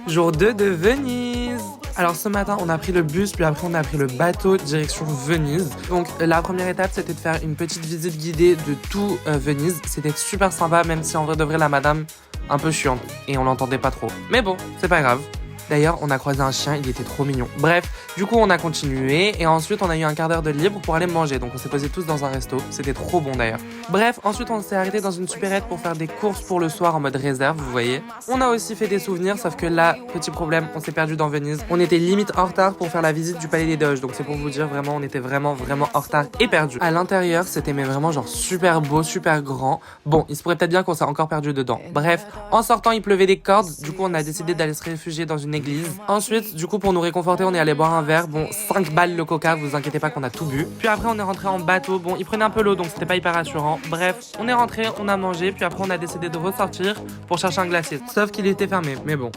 Jour 2 de Venise. Alors ce matin, on a pris le bus, puis après on a pris le bateau direction Venise. Donc la première étape, c'était de faire une petite visite guidée de tout Venise. C'était super sympa, même si en vrai de vrai, la madame, un peu chiante. Et on l'entendait pas trop. Mais bon, c'est pas grave. D'ailleurs, on a croisé un chien, il était trop mignon. Bref, du coup, on a continué et ensuite, on a eu un quart d'heure de libre pour aller manger. Donc, on s'est posés tous dans un resto. C'était trop bon d'ailleurs. Bref, ensuite, on s'est arrêté dans une supérette pour faire des courses pour le soir en mode réserve, vous voyez. On a aussi fait des souvenirs, sauf que là, petit problème, on s'est perdu dans Venise. On était limite en retard pour faire la visite du Palais des Doges. Donc, c'est pour vous dire, vraiment, on était vraiment en retard et perdu. À l'intérieur, c'était mais vraiment genre super beau, super grand. Bon, il se pourrait peut-être bien qu'on s'est encore perdu dedans. Bref, en sortant, il pleuvait des cordes. Du coup, on a décidé d'aller se réfugier dans une église. Ensuite, du coup, pour nous réconforter, on est allé boire un verre. Bon, 5 balles le coca, vous inquiétez pas qu'on a tout bu. Puis après, on est rentré en bateau. Bon, il prenait un peu l'eau, donc c'était pas hyper rassurant. Bref, on est rentré, on a mangé, puis après, on a décidé de ressortir pour chercher un glacier. Sauf qu'il était fermé, mais bon.